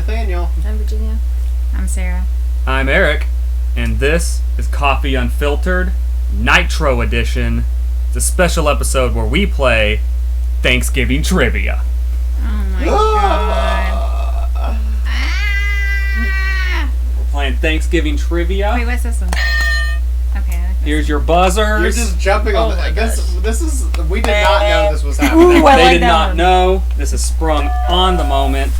Nathaniel. I'm Virginia. I'm Sarah. I'm Eric, and this is Coffee Unfiltered, Nitro Edition. It's a special episode where we play Thanksgiving Trivia. Oh my god. We're playing Thanksgiving Trivia. Wait, what's this one? Okay. Here's your buzzers. You're just jumping on my this is we did not know this was happening. They did not know. This is sprung on the moment.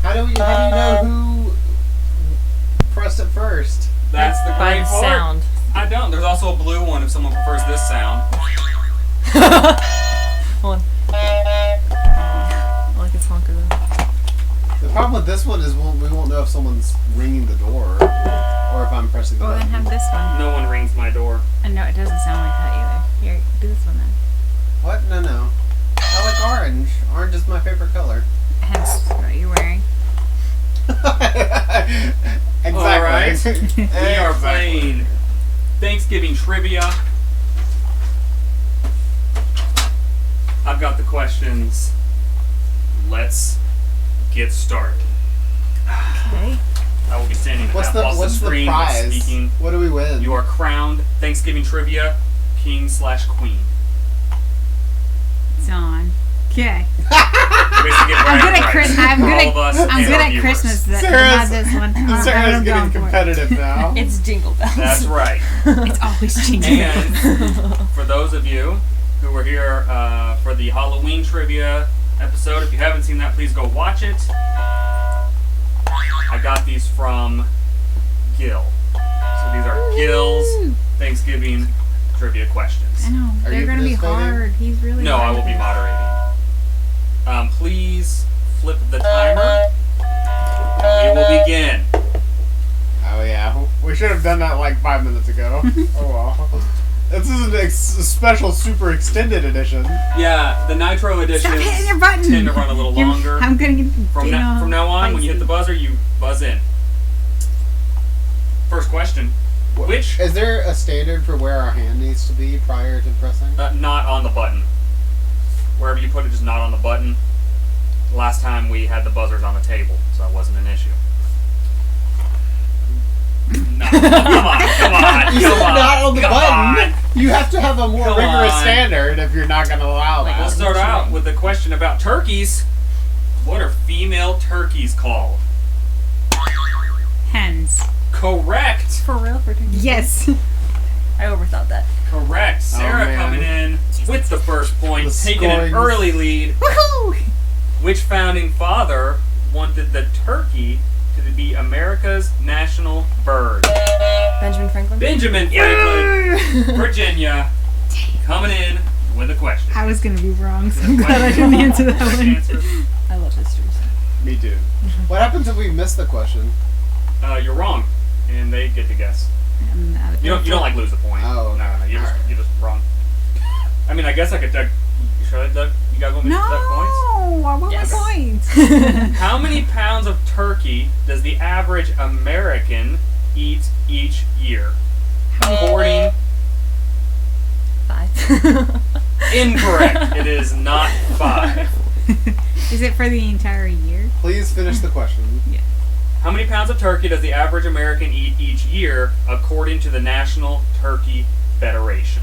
How do you know who pressed it first? That's the By great the part. sound. I don't. There's also a blue one if someone prefers this sound. Hold on. I like its honker though. The problem with this one is we won't know if someone's ringing the door or if I'm pressing the Well, then button. have this one. No one rings my door. No, it doesn't sound like that either. Here, do this one then. What? No. I like orange. Orange is my favorite color. Hence what you're wearing. Exactly. All right. We are Exactly. playing Thanksgiving Trivia. I've got the questions. Let's get started. Okay. I will be standing What's off the the screen but prize? speaking. What do we win? You are crowned Thanksgiving Trivia King/Queen. It's on. Okay. Basically get I'm brag good at rights I'm for good all at of us I'm and good our at viewers. Christmas. Not Sarah's- this one. Sarah's I'm getting going for it. competitive now. It's Jingle Bells. That's right. It's always changing. And for those of you who were here for the Halloween trivia episode, if you haven't seen that, please go watch it. I got these from Gil. So these are Gil's Thanksgiving trivia questions. I know. Are They're you going to be participating? hard. He's really No, I hard. will be moderating. Please flip the timer. And we will begin. Oh yeah, we should have done that like 5 minutes ago. Oh well. This is a special super extended edition. Yeah, the Nitro editions Stop hitting your button. tend to run a little longer. I'm going to get From now on, when you hit the buzzer, you buzz in. First question. Which? Is there a standard for where our hand needs to be prior to pressing? Not on the button. Wherever you put it, just not on the button. Last time we had the buzzers on the table, so that wasn't an issue. No, come on. You said not on the come button. on. You have to have a more Come rigorous on. standard if you're not going to allow that. We'll start out with a question about turkeys. What are female turkeys called? Hens. Correct. For real? For turkey? Yes. I overthought that. Correct. Sarah man. coming in with the first point, The taking an scoring- early lead. Woohoo! Which founding father wanted the turkey to be America's national bird? Benjamin Franklin? Benjamin Franklin, Virginia, coming in with a question. I was going to be wrong, so I'm glad I didn't answer that Correct one. answer. I love history. Me too. What happens if we miss the question? You're wrong, and they get to guess. You don't like lose a point. Oh. No. You're just wrong. I mean, I guess I could. Should I? You guys want me to deduct points? No, I want Yes. my points. How many pounds of turkey does the average American eat each year? According 5. incorrect. It is not 5. Is it for the entire year? Please finish the question. How many pounds of turkey does the average American eat each year, according to the National Turkey Federation?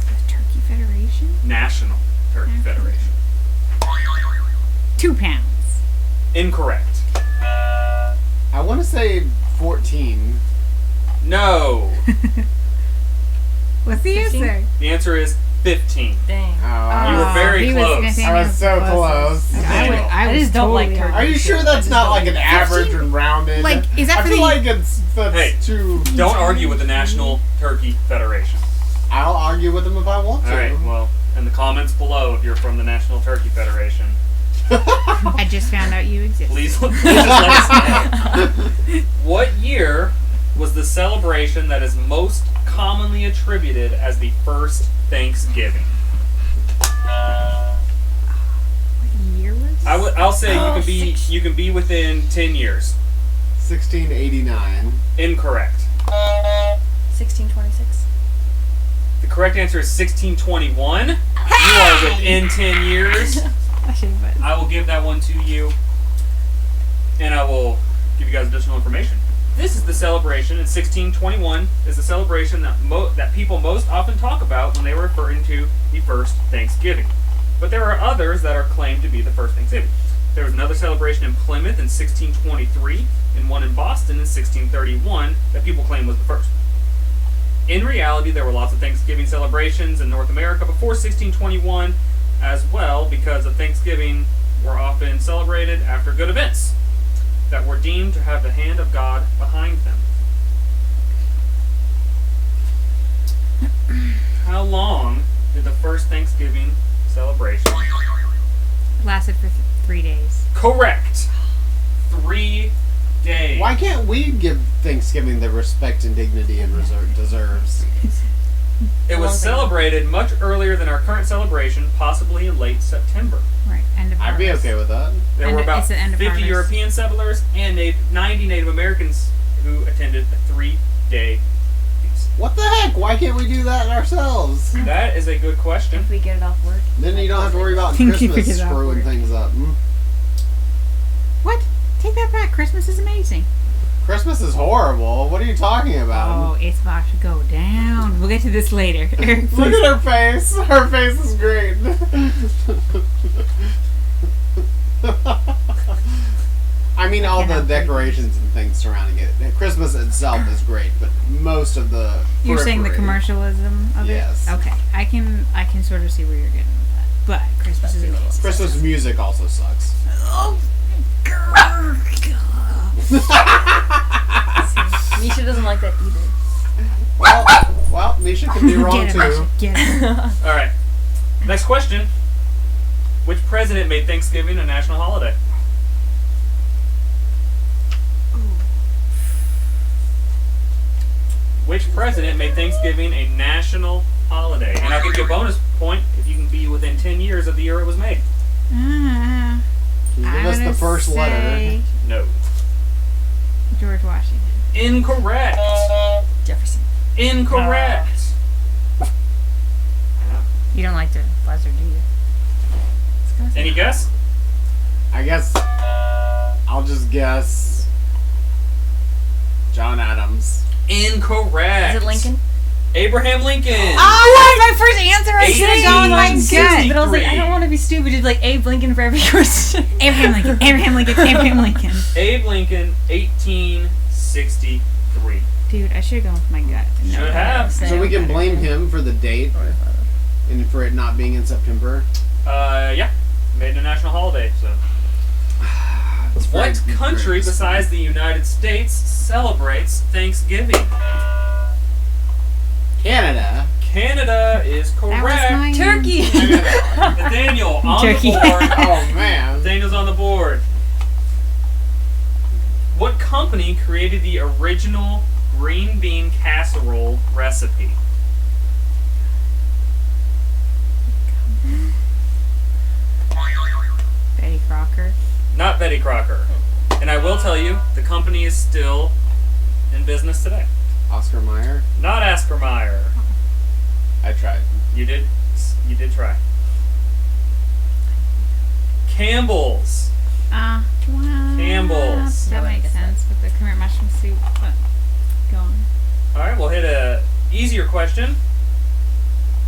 The Turkey Federation? National Turkey Federation. 2 pounds. Incorrect. I want to say 14. No. What's the 15? answer? The answer is 15. Dang. Oh, You were very he close. Nathaniel I was so close. I I was just don't like totally turkey. Are you sure that's not like an average and rounded? Like, is that I for feel the- like that's Hey, too. Don't argue with the National Turkey Federation. I'll argue with them if I want to. Alright, well, in the comments below, if you're from the National Turkey Federation, I just found out you exist. please just let us know. What year was the celebration that is most commonly attributed as the first Thanksgiving? What year was it? I'll say you can be within 10 years. 1689. Incorrect. 1626. The correct answer is 1621. You are within 10 years. I should have. I will give that one to you. And I will give you guys additional information. This is the celebration in 1621 is the celebration that people most often talk about when they were referring to the first Thanksgiving. But there are others that are claimed to be the first Thanksgiving. There was another celebration in Plymouth in 1623 and one in Boston in 1631 that people claim was the first. In reality, there were lots of Thanksgiving celebrations in North America before 1621 as well, because of Thanksgiving were often celebrated after good events that were deemed to have the hand of God behind them. How long did the first Thanksgiving celebration? Lasted for 3 days. Correct. 3 days. Why can't we give Thanksgiving the respect and dignity it deserves? It was celebrated much earlier than our current celebration, possibly in late September. Right, end of I'd be harvest. okay with that. There were about It's the end of 50 harvest. European settlers and 90 Native Americans who attended a 3-day feast. What the heck? Why can't we do that ourselves? That is a good question. If we get it off work. Then you don't have to worry about Think you Christmas figured it out screwing for things up. What? Take that back. Christmas is amazing. Christmas is horrible. What are you talking about? Oh, it's about to go down. We'll get to this later. Eric, Look please. at her face. Her face is great. I mean, all the cannot believe decorations and things surrounding it. Christmas itself is great, but most of the You're saying the periphery- commercialism of Yes. it? Okay. I can sort of see where you're getting with that. But Christmas is amazing. Christmas music also sucks. Oh, Misha doesn't like that either. Well, Misha can be wrong Get it, too. Misha, get it. All right. Next question. Which president made Thanksgiving a national holiday? Which president made Thanksgiving a national holiday? And I'll give you a bonus point if you can be within 10 years of the year it was made. Ah, Can you give I'm us the gonna first letter? say No. George Washington. Incorrect. Jefferson. Incorrect. You don't like the buzzer, do you? Let's go. Any guess? I guess I'll just guess John Adams. Incorrect. Is it Lincoln? Abraham Lincoln. Oh, that was my first answer. I should have gone with my 1863. gut. But I was like, I don't want to be stupid. Just like Abe Lincoln for every question. Abraham Lincoln. Abraham Lincoln. Abraham Lincoln. Abe Lincoln, 1863. Dude, I should have gone with my gut. No. Should have. So we can blame him for the date and for it not being in September. Yeah. Made it a national holiday, so. What country besides the United States celebrates Thanksgiving? Canada. Canada is That was correct. my Turkey. Nathaniel on Turkey. the board. Oh man. Nathaniel's on the board. What company created the original green bean casserole recipe? Betty Crocker. Not Betty Crocker. And I will tell you, the company is still in business today. Oscar Mayer. Not Aspermeyer. I tried. You did try. Campbell's. Well, Campbell's. That makes sense with the current mushroom soup. But go on. Alright, we'll hit a easier question.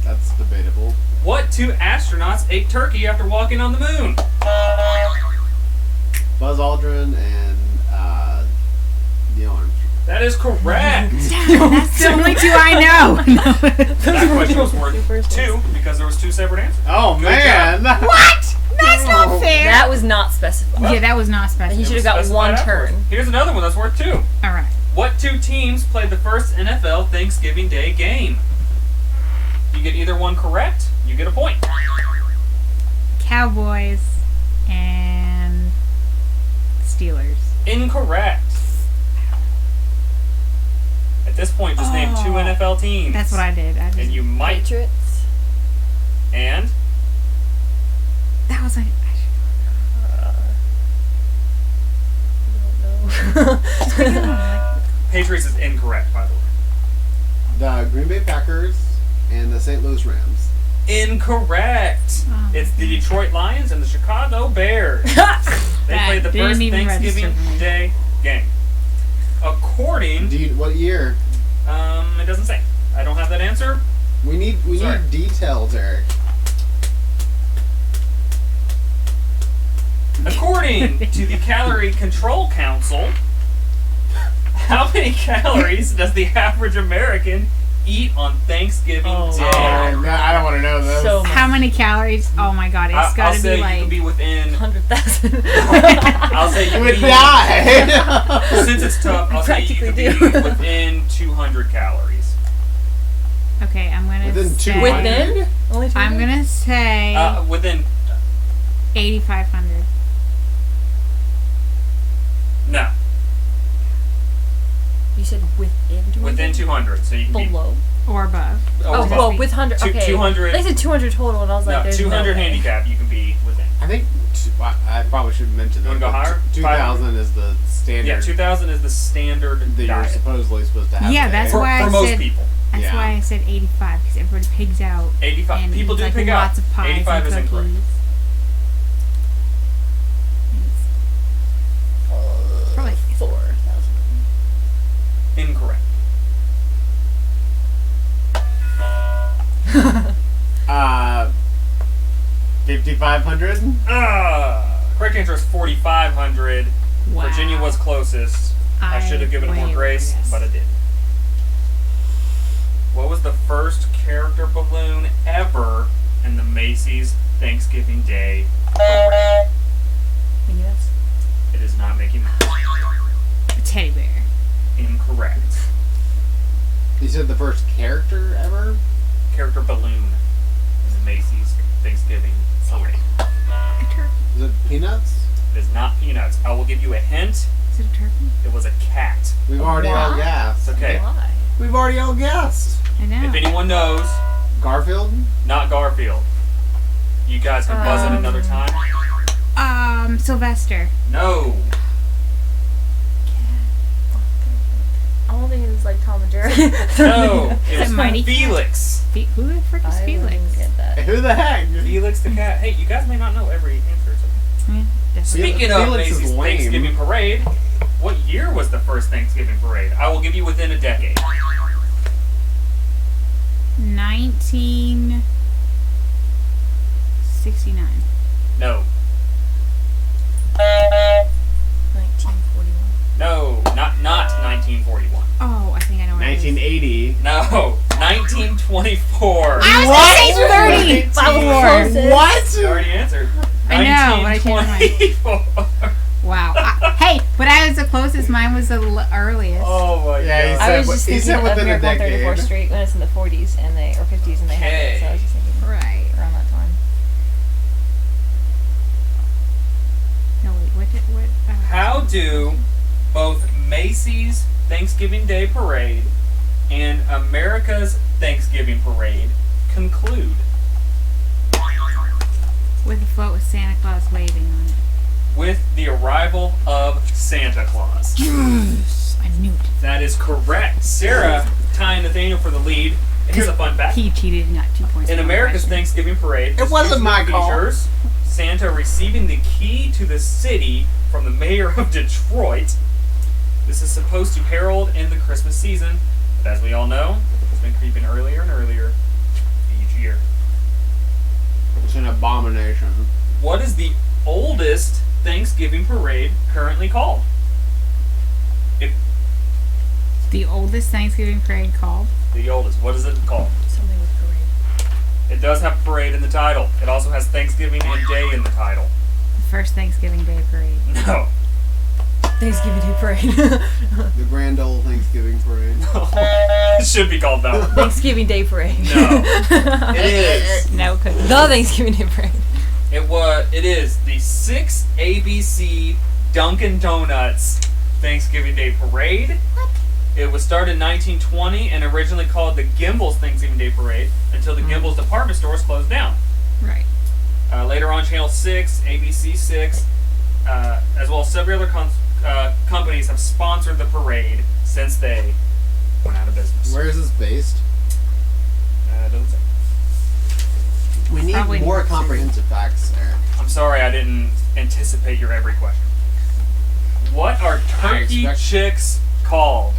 That's debatable. What two astronauts ate turkey after walking on the moon? Buzz Aldrin and Neil Armstrong. That is correct. That's the only two I know. That question was worth First 2 because there was 2 separate answers. Oh Good man. What? That's not fair. That was not specified. Yeah, that was not special. He should have got Specified one afterwards. turn. Here's another one that's worth 2. All right. What 2 teams played the first NFL Thanksgiving Day game? You get either one correct, you get a point. Cowboys and Steelers. Incorrect. At this point, just name 2 NFL teams. That's what I did. I And just, you might. Patriots. And that was like. I don't know. Patriots is incorrect, by the way. The Green Bay Packers and the St. Louis Rams. Incorrect. Oh. It's the Detroit Lions and the Chicago Bears. They played the Didn't first even Thanksgiving register for me. Day game. According, What year? it doesn't say. I don't have that answer. We need Sorry. details, Eric. According to the Calorie Control Council, how many calories does the average American eat on Thanksgiving Oh, Day? I don't want to know this. So much. How many calories? Oh my god, it's I'll gotta say be you like. could be within. 100,000. I'll say you You could would be. die. Since it's tough, I'll say you could be Practically do. within 200 calories. Okay, I'm gonna Within say. 200? Within? Only 200? I'm gonna say Within. 8,500. No. You said within 200? Within 200, so you can Below? Or above. Oh, above. well, with 100. Two- Okay. 200. They said 200 total, and I was like, No, there's 200 no way. handicap, you can be within. I think I probably should mention You that. wanna go but higher? 2,000 is the standard Yeah, 2,000 is the standard that you're diet. supposedly supposed to have. Yeah, a day. that's For, why for I most said. people. That's Yeah. why I said 85 because everybody pigs out. 85. And People eats, do like, pick out. lots of pies 85 and is incorrect. cookies. Probably 4,000. Incorrect. 5,500. Correct answer is 4,500. Wow. Virginia was closest. I should have given it more way grace, over, yes. but I did. What was the first character balloon ever in the Macy's Thanksgiving Day parade? Minnie Mouse. It is not Mickey Mouse. A teddy bear. Incorrect. You said the first character ever? Character balloon in the Macy's Thanksgiving parade. A turkey. Is it Peanuts? It is not Peanuts. I will give you a hint. Is it a turkey? It was a cat. We've already all What? guessed. Okay. Why? We've already all guessed. I know. If anyone knows, Garfield? not Garfield. You guys can buzz it another time. Sylvester. No. I don't think it was like Tom and Jerry. No. It was Mighty Cat? Felix. Who the frick is I Felix? didn't get that. Who the heck? Felix the cat. Hey, you guys may not know every answer. So. Yeah, definitely. Speaking of Felix is Macy's lame. Thanksgiving Parade, what year was the first Thanksgiving Parade? I will give you within a decade. 1969. No. 1941. No. Not 1941. Oh, I think I know what it is. 1980. No. 1924. I was What? gonna say 30. I was closest. What? You already answered. I know, but I changed my mind. 1924. Wow. Hey, but I was the closest. Mine was the earliest. Oh my Yeah, god. I was just He thinking said of within a Miracle on decade. 34th Street when it's in the 40s and they or 50s and they had it. So I was just thinking Right. around that time. No, wait. What? How do both Macy's Thanksgiving Day Parade and America's Thanksgiving Parade conclude? With a float with Santa Claus waving on it. With the arrival of Santa Claus. I knew it. That is correct. Sarah tying Nathaniel for the lead. Here's a fun fact. He cheated and got 2 points. In for my America's question. Thanksgiving Parade, It wasn't my usually call. features Santa receiving the key to the city from the mayor of Detroit. This is supposed to herald in the Christmas season, but as we all know, it's been creeping earlier and earlier each year. It's an abomination. What is the oldest Thanksgiving parade currently called? The oldest Thanksgiving parade called. The oldest. What is it called? Something with parade. It does have parade in the title. It also has Thanksgiving and Day in the title. The first Thanksgiving Day parade. No. Thanksgiving Day Parade. The grand old Thanksgiving parade. It should be called that one. Thanksgiving Day Parade. No. It is. No, couldn't. The Thanksgiving Day Parade. It is the 6 ABC Dunkin' Donuts Thanksgiving Day Parade. It was started in 1920 and originally called the Gimbel's Thanksgiving Day Parade until the Gimbel's department stores closed down. Right. Later on, Channel 6, ABC 6, as well as several other companies have sponsored the parade since they went out of business. Where is this based? It doesn't say. We need Probably more New York City. comprehensive facts, Eric. I'm sorry I didn't anticipate your every question. What are turkey chicks called?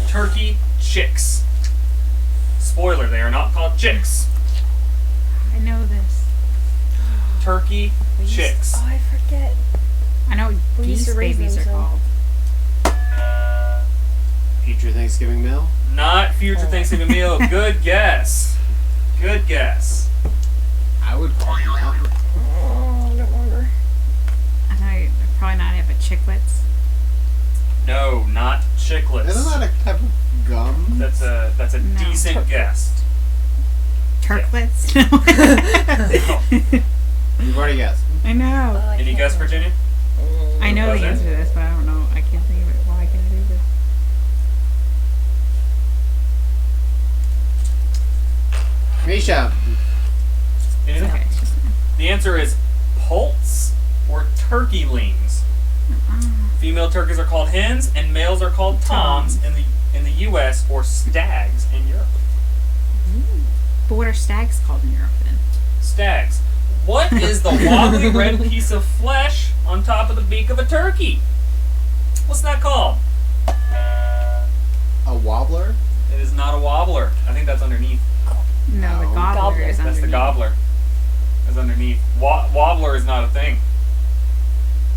Turkey chicks. Spoiler, they are not called chicks. I know this. Turkey chicks. Oh, I forget. I know what We used geese to raise babies them, are so- called. Future Thanksgiving meal? Not future Thanksgiving meal. Good guess. Good guess. I would call them that. Oh, I don't remember. I know you're probably not have a chiclets. No, not chiclets. Isn't that a type of gum? That's a No. decent guess. Turklets? You've already guessed. I know. Oh, I Any can't guess, remember. Virginia? I know Was the it? answer to this, but I don't know. I can't think of it. Why can't I do this? Misha. Anything? Okay, it's just The answer is poults or turkeylings. Female turkeys are called hens, and males are called toms in the U.S. or stags in Europe. But what are stags called in Europe then? Stags. What is the wobbly red piece of flesh on top of the beak of a turkey? What's that called? A wobbler? It is not a wobbler. I think that's underneath. No, the No. gobbler Gobbler. is That's underneath. the gobbler. Is underneath. Wobbler is not a thing.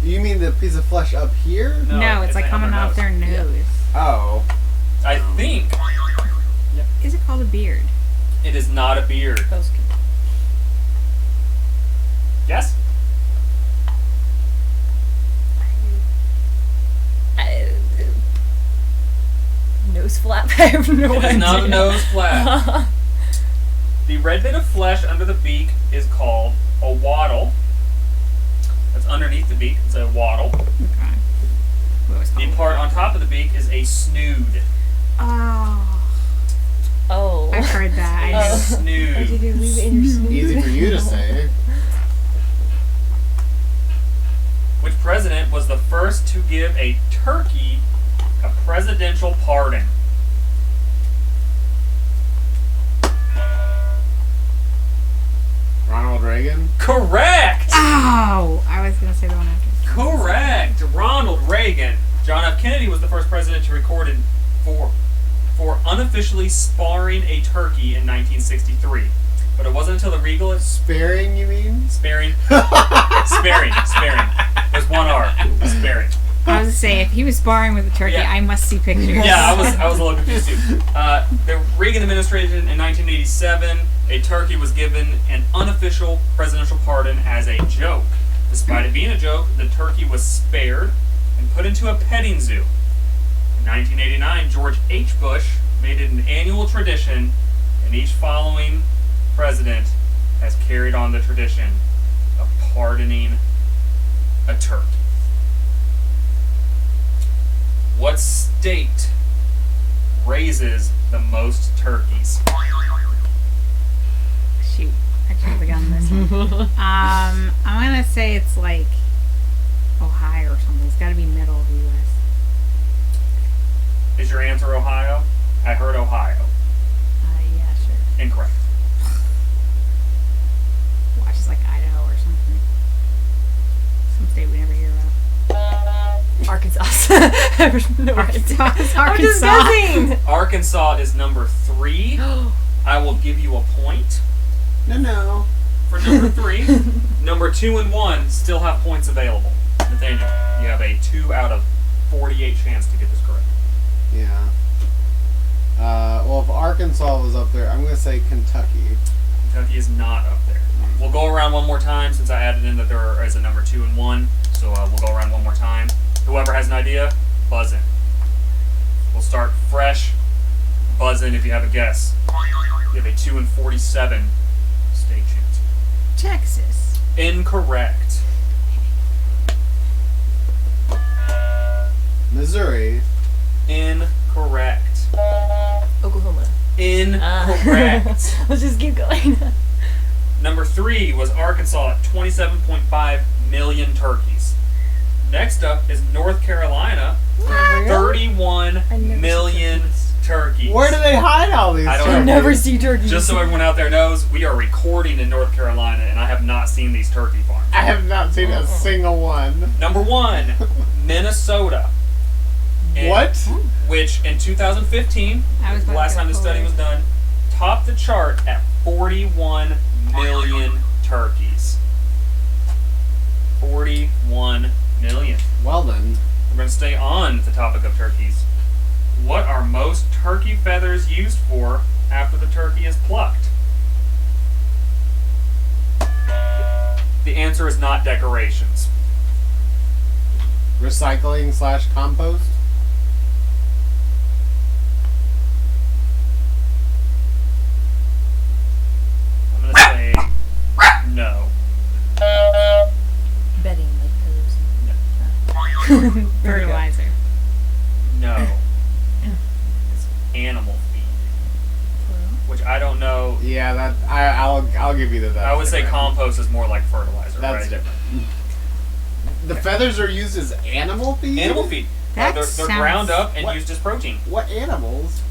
You mean the piece of flesh up here? No, it's like on coming off their nose. Oh. I think Is it called a beard? it is not a beard. That was good. Yes? Nose flap. I have no It idea. is not a nose flap. The red bit of flesh under the beak is called a wattle. That's underneath the beak. It's a wattle. Okay. What was it The called? part on top of the beak is a snood. Oh, Oh. I've heard that. I know. Oh. Why did Snood. you leave it in your snoot? Easy for you to say. Which president was the first to give a turkey a presidential pardon? Ronald Reagan? Correct! Oh, I was gonna say the one after. Correct. Ronald Reagan. John F. Kennedy was the first president to record it for unofficially sparring a turkey in 1963. But it wasn't until the regal Sparing, you mean? sparing. There's one R. Sparing. I was gonna say if he was sparring with a turkey, Yeah. I must see pictures. Yeah, I was a little confused too. The Reagan administration in 1987, a turkey was given an unofficial presidential pardon as a joke. Despite it being a joke, the turkey was spared and put into a petting zoo. In 1989, George H. Bush made it an annual tradition, and each following president has carried on the tradition of pardoning a turkey. What state raises the most turkeys? Shoot, I should have gotten this one. I'm gonna say it's like Ohio or something. It's got to be middle of the U.S. Is your answer Ohio? I heard Ohio. Yeah, sure. Incorrect. Watch it's like Idaho or something. Some state we never hear about. Arkansas. I have no Arkansas. idea. It's I'm just Arkansas. guessing. Arkansas is number 3. I will give you a point No. for number 3. Number 2 and 1 still have points available. Nathaniel, you have a 2 out of 48 chance to get this correct. Yeah. Well, if Arkansas was up there, I'm going to say Kentucky. Kentucky is not up there. We'll go around one more time since I added in that there is a number 2 and 1. So we'll go around one more time. Whoever has an idea, buzz in. We'll start fresh. Buzz in if you have a guess. You have a 2 and 47 state chance. Texas. Incorrect. Missouri. Incorrect. Oklahoma. Incorrect. Let's just keep going. Number 3 was Arkansas at 27.5 million turkeys. Next up is North Carolina, 31 I never see million turkeys. turkeys. Where do they hide all these I don't I turkeys? never see turkeys. Just so everyone out there knows, we are recording in North Carolina, and I have not seen these turkey farms. I have not seen a single one. Number 1, Minnesota. What? Which in 2015, I was the about last to time the go study forward. was done, topped the chart at 41 million turkeys. 41 million. Well then. We're going to stay on the topic of turkeys. What are most turkey feathers used for after the turkey is plucked? The answer is not decorations. Recycling/compost? I'm going to say no. Bedding, like pillows. Fertilizer. No. It's animal feed. Which I don't know. Yeah, that I'll give you that. I would say different. compost is more like fertilizer, That's right? different. The feathers are used as animal feed? Animal feed. That They're sounds- ground up and What? used as protein. What animals?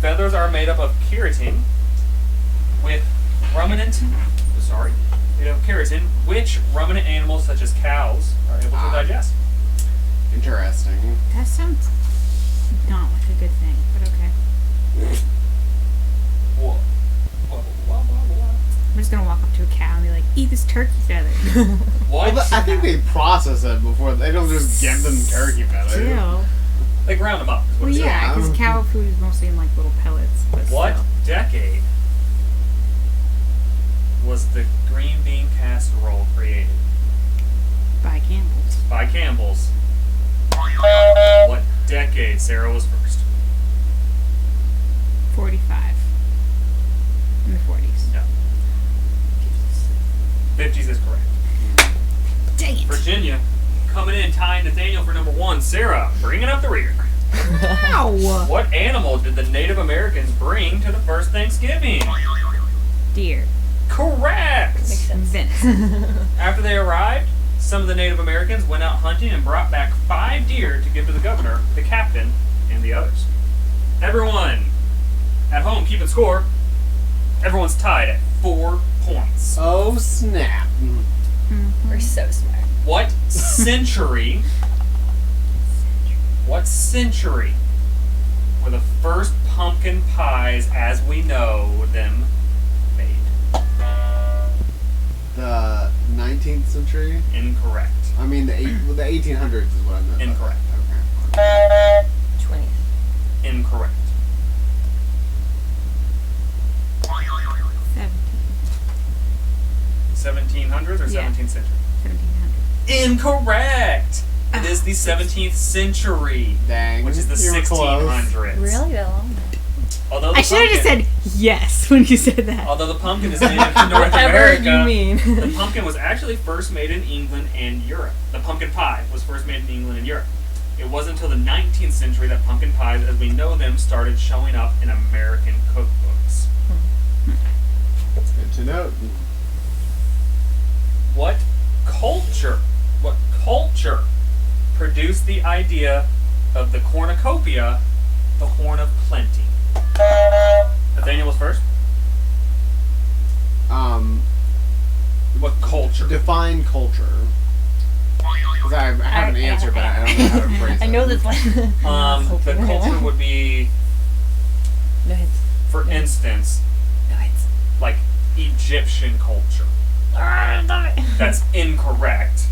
Feathers are made up of keratin with ruminant. Made up of keratin, which ruminant animals such as cows are able to digest. Interesting. That sounds not like a good thing, but okay. Whoa. I'm just gonna walk up to a cow and be like, eat this turkey feather. What? Well, I think they process it before. They don't just give them turkey feathers. Still. They ground them up. Is what Well, it is. yeah, because cow food is mostly in like little pellets. But What still. decade was the green bean casserole created? By Campbell's. By Campbell's. What decade? Sarah was first. 45. In the 40s. No. 50s is correct. Dang it. Virginia coming in, tying Nathaniel for number 1. Sarah bringing up the rear. Ow! What animal did the Native Americans bring to the first Thanksgiving? Deer. Correct! Makes sense. Venison. After they arrived, some of the Native Americans went out hunting and brought back 5 deer to give to the governor, the captain, and the others. Everyone at home keeping score. Everyone's tied at 4 points. Oh snap! We're so smart. What century were the first pumpkin pies as we know them made? The 19th century. Incorrect. I mean the 1800s is what I meant. by Incorrect. that. 20th. Incorrect. 1700s or Yeah. 17th century? 1700. Incorrect! It is the 17th century, Okay. Dang. which is the you were close. 1600s. Really that long? Although the I should have just pumpkin- said yes when you said that. Although the pumpkin is native to North Whatever America, you mean. the pumpkin was actually first made in England and Europe. The pumpkin pie was first made in England and Europe. It wasn't until the 19th century that pumpkin pies, as we know them, started showing up in American cookbooks. Good to know. What culture produced the idea of the cornucopia, the horn of plenty? Nathaniel was first. What culture? Define culture. 'Cause I have an answer, but I don't know how to phrase it. I know this one. The culture would be, No hits. for instance, No hits. like Egyptian culture. That's incorrect,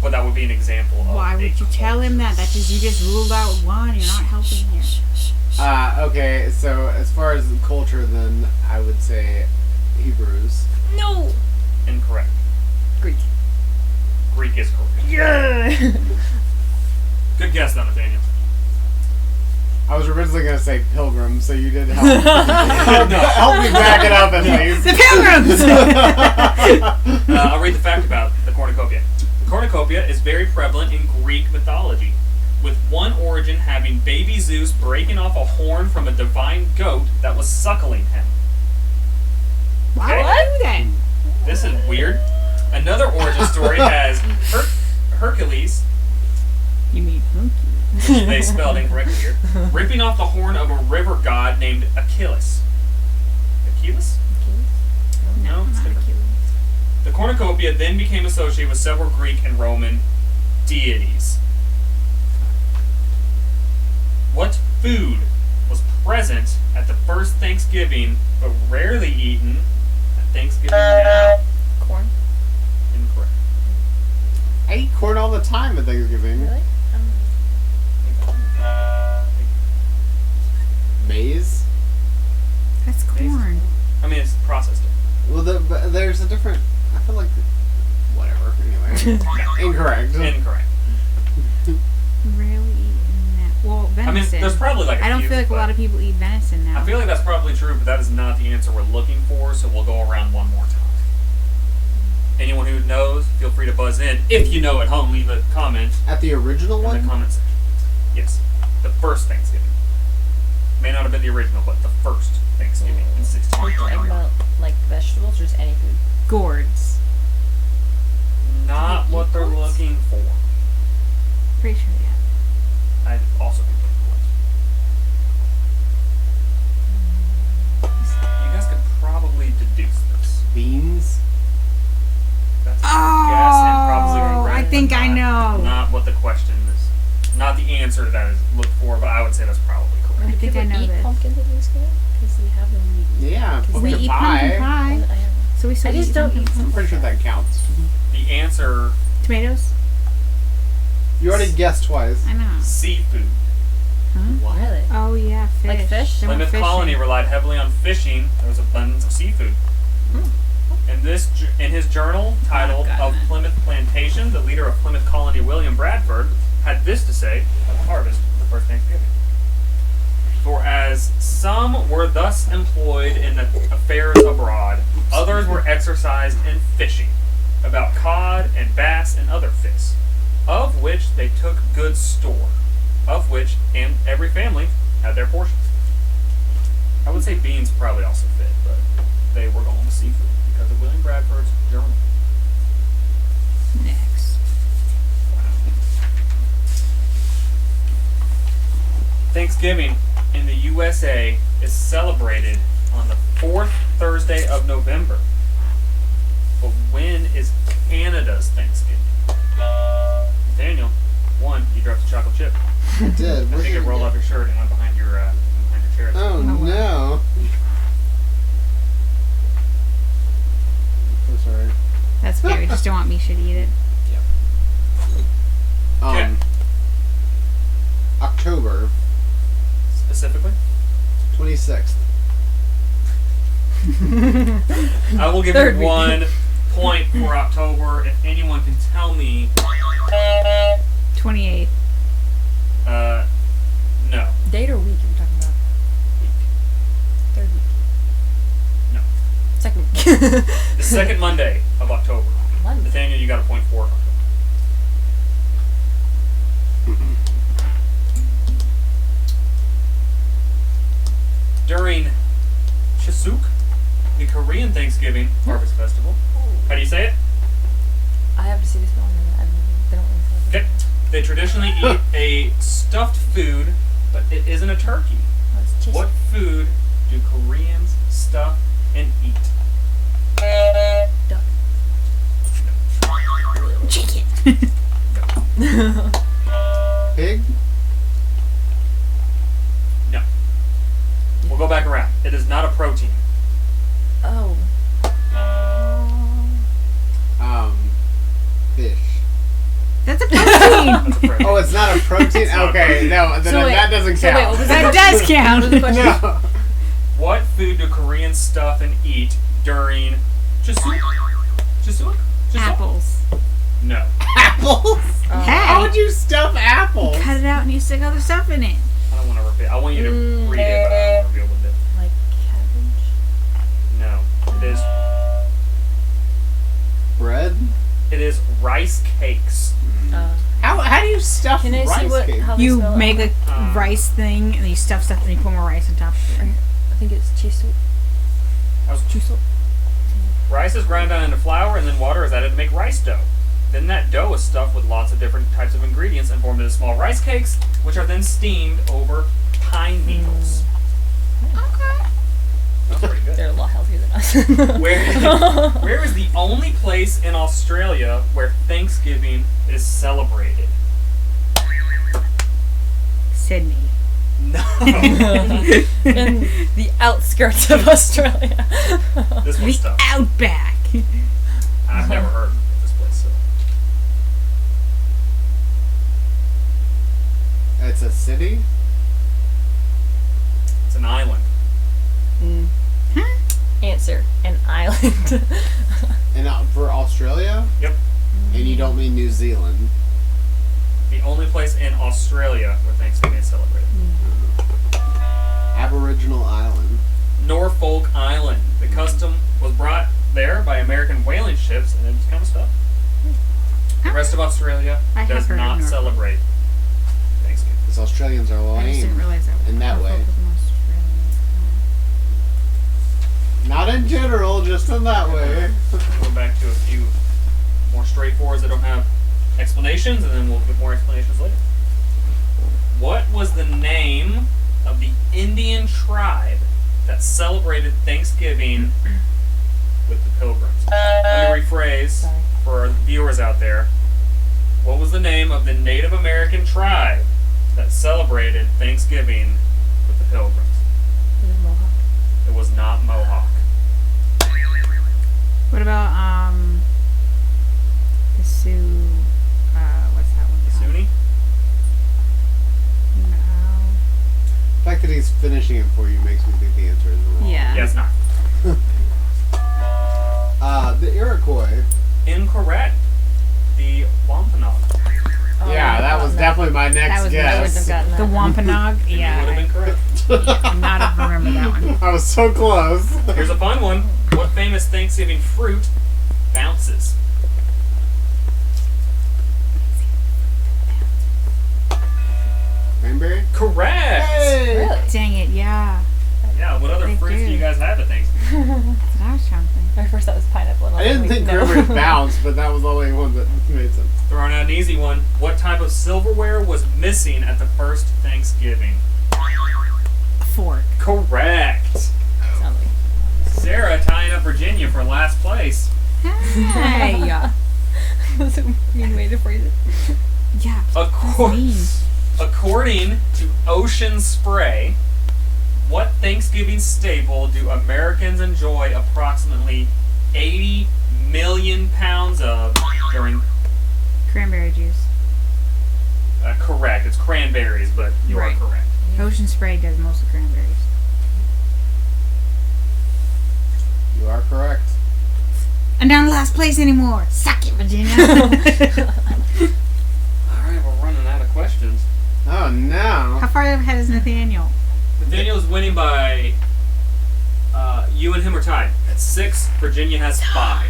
but that would be an example of. Why a would you tell him that? That just you just ruled out one. You're not helping here. Okay, so as far as culture, then I would say Hebrews. No. Incorrect. Greek. Greek is correct. Yeah. Good guess, though, Nathaniel. I was originally going to say Pilgrims, so you did help. help me back it up at least. The Pilgrims! I'll read the fact about the cornucopia. The cornucopia is very prevalent in Greek mythology, with one origin having baby Zeus breaking off a horn from a divine goat that was suckling him. Why Okay. would I do that? This is weird. Another origin story has Hercules, You mean hunky? which they spelled incorrectly here, ripping off the horn of a river god named Achilles. Achilles? No, No, it's not different. Achilles. The The cornucopia then became associated with several Greek and Roman deities. What food was present at the first Thanksgiving, but rarely eaten at Thanksgiving now? Corn. Incorrect. I eat corn all the time at Thanksgiving. Really? Maize? That's corn. I mean, it's processed. Well, but there's a different. I feel like. Whatever. Anyway. Incorrect. Incorrect. Rarely eaten that. Well, venison. I mean, there's probably like a I don't few, feel like a but lot of people eat venison now. I feel like that's probably true, but that is not the answer we're looking for, so we'll go around one more time. Anyone who knows, feel free to buzz in. If you know at home, leave a comment At the original in one? the comment section. Yes. The first Thanksgiving. May not have been the original, but the first Thanksgiving in Are you talking 1621. about like vegetables or just any food? Gourds. Not Do they what eat they're gourds? looking for. Pretty sure, yeah. I also think gourds. You guys could probably deduce this. Beans? That's a Oh, guess and probably correct, I think but I not- know. Not what the question is. Not the answer that is looked for, but I would say that's probably correct. I think I know eat this. pumpkins at Thanksgiving? Because we have them. Yeah, We pumpkin eat pie. pumpkin pie. I am. So we still I just eat don't pumpkin eat pie. I'm pretty sure that counts. The answer, Tomatoes? You already guessed twice. I know. seafood. Huh? What? Really? Oh, yeah, fish. Like fish? They went Plymouth fishing. Colony relied heavily on fishing. There was abundance of seafood. In his journal titled God, Of man. Plymouth Plantation, the leader of Plymouth Colony, William Bradford, had this to say of the harvest of the first Thanksgiving. For as some were thus employed in the affairs abroad, others were exercised in fishing, about cod and bass and other fish, of which they took good store, of which and every family had their portions. I would say beans probably also fit, but they were going with seafood because of William Bradford's journal. Next. Thanksgiving in the USA is celebrated on the fourth Thursday of November. But when is Canada's Thanksgiving? Nathaniel, one, you dropped a chocolate chip. I did. I think it rolled off your shirt and went behind your chair. Oh no. I'm so sorry. That's scary. Just don't want me to eat it. Okay. October Specifically? 26th. I will give Third you week. 1 point for October if anyone can tell me. 28th. No. Date or week are we talking about? Third week. No. Second week. The second Monday of October. Monday. Nathaniel, you got a point for October. During Chisuk, the Korean Thanksgiving Harvest Festival. How do you say it? I have to see this one. They don't really say Okay. They traditionally eat a stuffed food, but it isn't a turkey. Oh, it's cheese. What food do Koreans stuff and eat? Duck. Chicken. Pig? No. We'll go back around. It is not a protein. Oh. Fish. That's a protein. That's a protein. Oh, it's not a protein? It's not a Okay, no, then So wait, that doesn't so wait, count. what was That does count. What was the question? No. What food do Koreans stuff and eat during Chisuk? Chisuk? Chisuk? Apples. No. Apples? Hey. How would you stuff apples? Cut it out and you stick other stuff in it. I don't want to reveal. I want you to read it, but I don't want to reveal what it is. Like cabbage. No. It is. Bread? It is rice cakes. How do you stuff Can I rice see what? cake? How they You spell make it? a rice thing and you stuff stuff and you put more rice on top of it. I think it's cheese soup. That was Cheese soup. Rice is ground down into flour, and then water is added to make rice dough. Then that dough is stuffed with lots of different types of ingredients and formed into small rice cakes, which are then steamed over pine needles. Okay. That's pretty good. They're a lot healthier than us. Where is the only place in Australia where Thanksgiving is celebrated? Sydney. No. In the outskirts of Australia. This The one's tough. Outback. I've never heard of this place. So. It's a city? It's an island. Answer: an island. And for Australia? Yep. And you don't mean New Zealand? The only place in Australia where Thanksgiving is celebrated. Aboriginal Island. Norfolk Island. The custom was brought there by American whaling ships, and it just kind of stuck. The rest of Australia I have does heard of not Norfolk. celebrate Thanksgiving. Because Australians are I just didn't lame. realize that. In that Norfolk way. was an Australian. Not in general, just in that way. Go back to a few more straightforwards that don't have explanations, and then we'll get more explanations later. What was the name of the Indian tribe that celebrated Thanksgiving with the Pilgrims? Let me rephrase Sorry. for our viewers out there. What was the name of the Native American tribe that celebrated Thanksgiving with the Pilgrims? Is it Mohawk? It was not Mohawk. What about the Sioux? What's that one? The called? Sunni? No. The fact that he's finishing it for you makes me think the answer is wrong. Yeah. Yeah, it's not. The Iroquois. Incorrect. The Wampanoag. Oh, Yeah, that was definitely my next That was- I I wouldn't have guess. gotten that. The Wampanoag. And Yeah. you would have been correct. I not have remembered that one. I was so close. Here's a fun one. What famous Thanksgiving fruit bounces? Cranberry? Correct. Hey! Really? Dang it! Yeah. Yeah, what other They fruits do. do you guys have at Thanksgiving? That's what I was trying to think. My first thought was pineapple. And I didn't think cranberry bounced, but that was the only one that made sense. Throwing out an easy one. What type of silverware was missing at the first Thanksgiving? A fork. Correct. Sounds like. Sarah tying up Virginia for last place. Hey. That's a mean way to phrase it. Yeah. Acor- mean. According to Ocean Spray, what Thanksgiving staple do Americans enjoy approximately 80 million pounds of during? Cranberry juice. Correct. It's cranberries, but you Right. are correct. Ocean Spray does most of cranberries. You are correct. I'm down to last place anymore. Suck it, Virginia. All right, we're running out of questions. Oh How no. far ahead is Nathaniel? Nathaniel's winning by. You and him are tied at 6. Virginia has 5.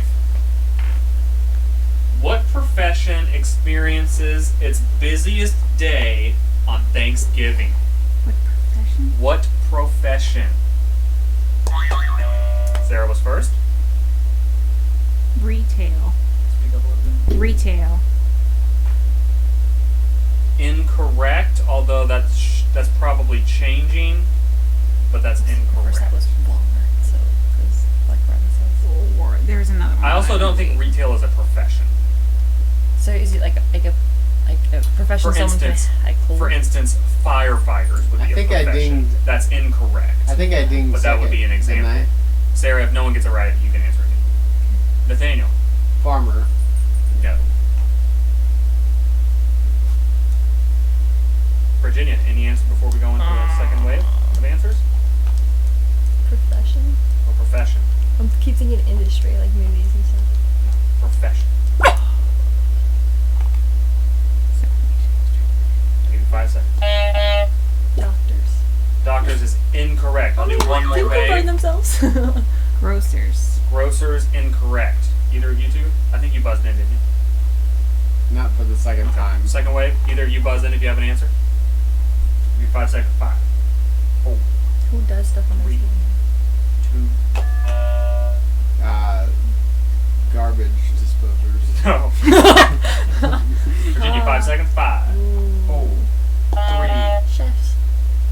What profession experiences its busiest day on Thanksgiving? What profession? What profession? Sarah was first. Retail. Speak up a little bit. Retail. Incorrect, although that's probably changing, but that's First incorrect. thought was Walmart. So, because Black Friday sales. Or there's another one. I also don't think retail is a profession. So is it like a profession For someone instance- can like hold? For instance, firefighters would be I a think I profession. dinged- That's incorrect. I think I dinged But that would second, be an didn't example. I? Sarah, if no one gets it right, you can answer it. Nathaniel, Farmer. no. Virginia, any answer before we go into the second wave of answers? Profession? Or profession? I keep thinking industry, like movies and stuff. Profession. I'll give you 5 seconds. Doctors. Doctors is incorrect. I'll do one more People burn vague. themselves. Grocers. Grocers, incorrect. Either of you two? I think you buzzed in, didn't you? Not for the second time. Second wave, either you buzz in if you have an answer. Give you 5 seconds. 5, 4, Who does stuff on Three. this? 2. Garbage disposers. No. Virginia, 5 seconds. 5, 4, 3. Chefs.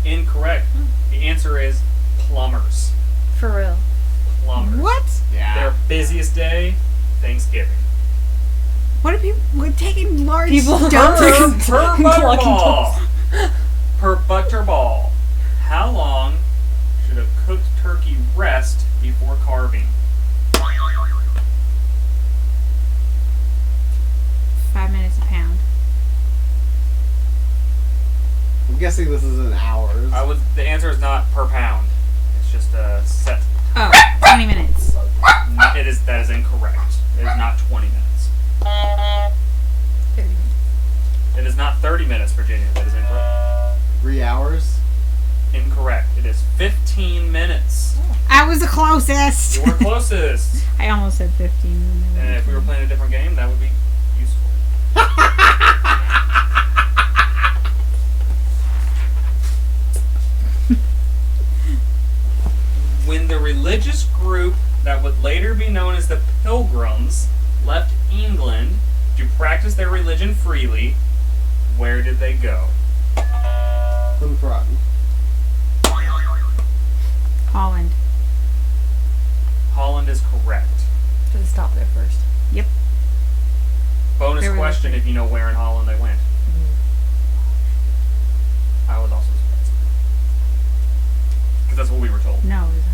Incorrect. The answer is plumbers. For real. Kilometers. What? Yeah. Their busiest day, Thanksgiving. What are people taking large People- dumps? Per Clocking butterball. Per butterball. How long should a cooked turkey rest before carving? 5 minutes a pound. I'm guessing this is in hours. The answer is not per pound. It's just a set. Oh, 20 minutes. That is incorrect. It is not 20 minutes. 30 minutes. It is not 30 minutes, Virginia. That is incorrect. 3 hours. Incorrect. It is 15 minutes. I was the closest. You were closest. I almost said 15. And if we were playing a different game, that would be useful. When the religious group that would later be known as the Pilgrims left England to practice their religion freely, where did they go? Unfiltered. Holland. Holland is correct. Should have stopped there first. Yep. Bonus They were question if you know where in Holland they went. I was also surprised. Because that's what we were told. No, it's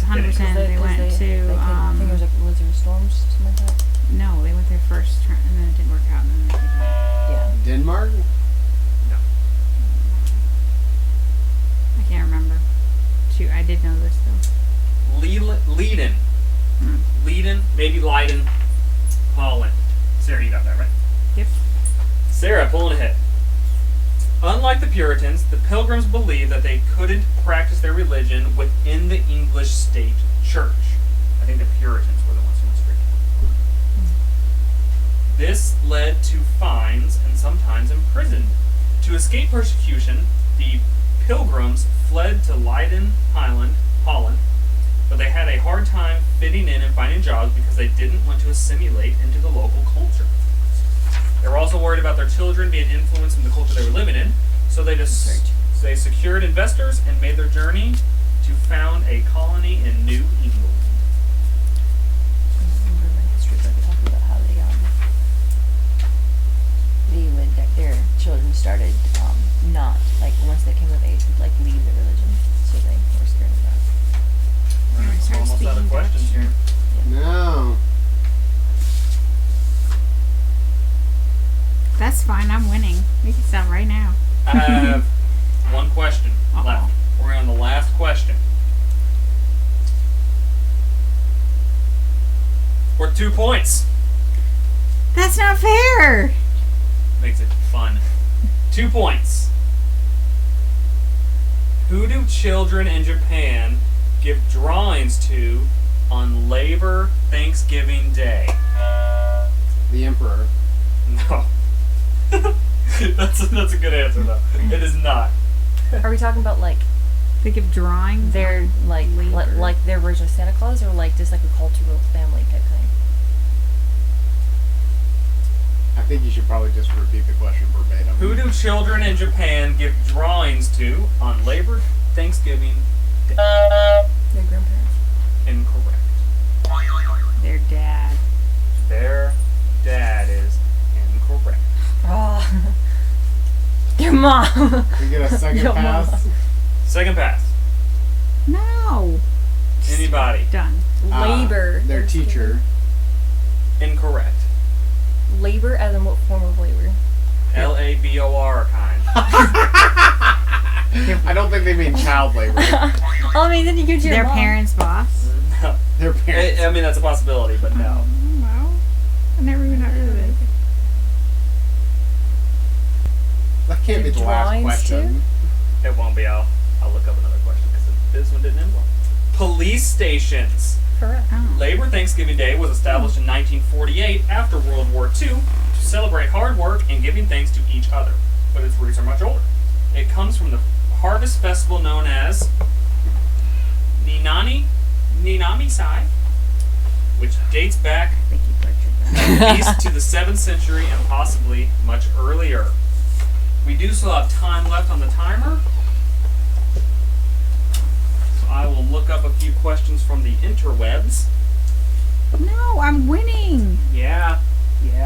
100%. They went to. I think it was like blizzard storms, something like that. No, they went there first, and then it didn't work out, and then they came back. Yeah. Denmark? I can't remember. Shoot, I did know this though. Leiden. Leiden, maybe Leiden, Holland. Sarah, you got that right? Yep. Sarah, pulling ahead. Unlike the Puritans, the Pilgrims believed that they couldn't practice their religion within the English state church. I think the Puritans were the ones who went straight to it. This led to fines and sometimes imprisonment. To escape persecution, the Pilgrims fled to Leiden, Holland, but they had a hard time fitting in and finding jobs because they didn't want to assimilate into the local culture. They were also worried about their children being influenced in the culture they were living in, so they secured investors and made their journey to found a colony in New England. I remember my history book talking about how their children started not, like, once they came of age, would, like, leave their religion, so they were scared of that. We're Start almost out of speaking questions Dutch. here. No. That's fine. I'm winning. We can stop right now. I have one question Uh-oh. left. We're on the last question. Worth 2 points. That's not fair. Makes it fun. 2 points. Who do children in Japan give drawings to on Thanksgiving Day? The Emperor. No. that's a good answer though. It is not. Are we talking about, like, They give drawings. their, like, Labor. like their version of Santa Claus, or, like, just, like, a cultural family type thing? I think you should probably just repeat the question verbatim. Who do children in Japan give drawings to on Thanksgiving Day? Their grandparents. Incorrect. Their dad. Their dad is incorrect. Oh. Their mom. We get a second Your pass. mama. Second pass. No. Anybody? Done. Labor. Their teacher. Incorrect. Labor, as in what form of labor? LABOR kind. I don't think they mean child labor. I mean, then you give it to your Their mom. parents' boss. No. Their parents. I mean, that's a possibility, but no. Well, I never even heard of it. That can't be Give the last drawings question. It won't be. I'll look up another question because this one didn't end well. Police stations. Correct. Oh. Labor Thanksgiving Day was established in 1948 after World War II to celebrate hard work and giving thanks to each other, but its roots are much older. It comes from the harvest festival known as Ninami-sai, which dates back I think you butchered that. at least to the 7th century and possibly much earlier. We do still have time left on the timer, so I will look up a few questions from the interwebs. No, I'm winning. Yeah,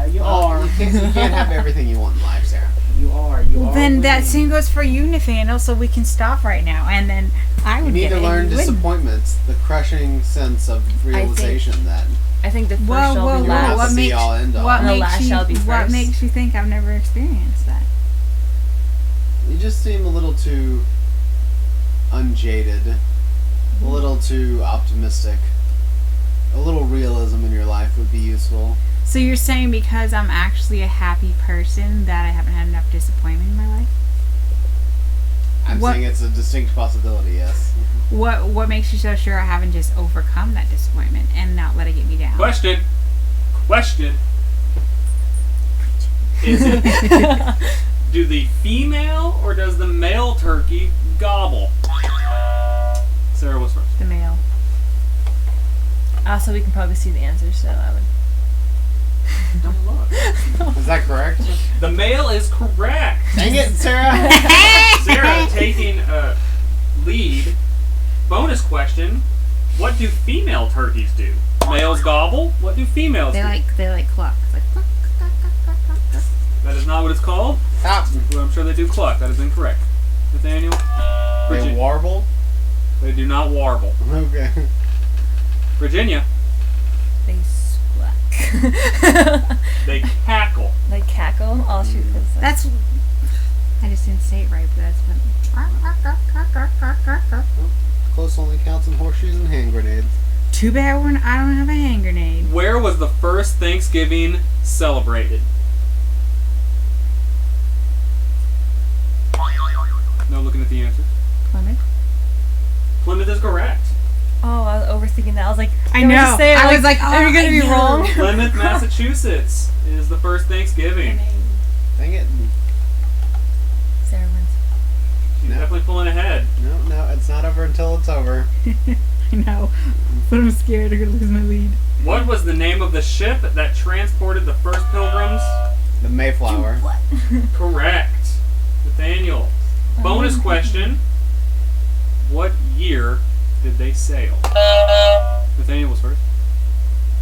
you Oh, you can't have everything you want in life, Sarah. You are. Well, then that same goes for you, Nathaniel. So we can stop right now, and then I You would need get to it. learn and you wouldn't. disappointments, the crushing sense of realization that I think the first Whoa, shall whoa, be you're whoa! not last. the be all end all. What And the makes last you? shall be What first. makes you think I've never experienced that? You just seem a little too unjaded, a little too optimistic. A little realism in your life would be useful. So you're saying because I'm actually a happy person that I haven't had enough disappointment in my life? I'm What- saying it's a distinct possibility, yes. What makes you so sure I haven't just overcome that disappointment and not let it get me down? Question. Is it do the female or does the male turkey gobble? Sarah was first. The male. Also, we can probably see the answers, so I would. Don't look. Is that correct? The male is correct. Dang it, Sarah! Sarah taking a lead. Bonus question. What do female turkeys do? Males gobble. What do females They do? like cluck. It's like cluck, cluck, cluck, cluck, cluck, cluck. That is not what it's called. Ah, Well, I'm sure they do cluck. That is incorrect. Nathaniel? they Virginia. warble? They do not warble. Okay. Virginia? They squawk. They cackle. They cackle. Oh shoot, That's. I just didn't say it right, but that's funny. Close only counts in horseshoes and hand grenades. Too bad I don't have a hand grenade. Where was the first Thanksgiving celebrated? No looking at the answer. Plymouth. Plymouth is correct. Oh, I was overthinking that. I was like, I you know. just say it, I was like, are you oh, gonna I be know. wrong? Plymouth, Massachusetts is the first Thanksgiving. Dang it. Sarah wins. She's No. definitely pulling ahead. No, it's not over until it's over. I know. But I'm scared I'm gonna lose my lead. What was the name of the ship that transported the first pilgrims? The Mayflower. What? Correct. Nathaniel. Bonus question. What year did they sail? Nathaniel was first.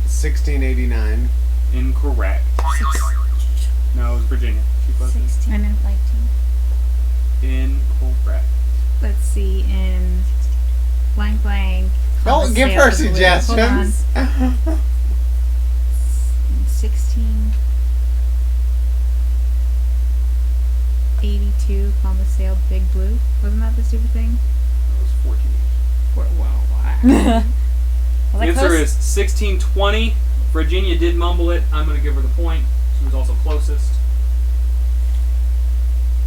1689. Incorrect. No, it was Virginia. She was 16, I know. 19. incorrect. Let's see, in blank blank. Don't give her Hold on. suggestions. In 1682, Columbus sailed Big Blue. Wasn't that the stupid thing? That was 14. Wow. The answer is 1620. Virginia did mumble it. I'm going to give her the point. She was also closest.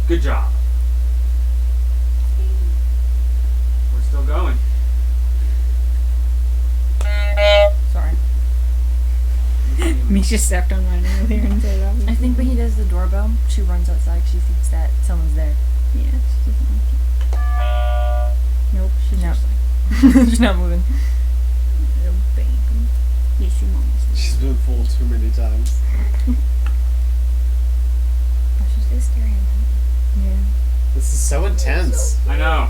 Good job. We're still going. Sorry. Misha stepped on mine earlier and said that was I think when he does the doorbell, she runs outside. She thinks that someone's there. Yeah, she doesn't like it. Nope, she's Nope. just like, She's not moving. oh, baby. Yes, your mom is. She's been fooled too many times. Oh, she's just staring at him. Yeah. This is so intense. I know.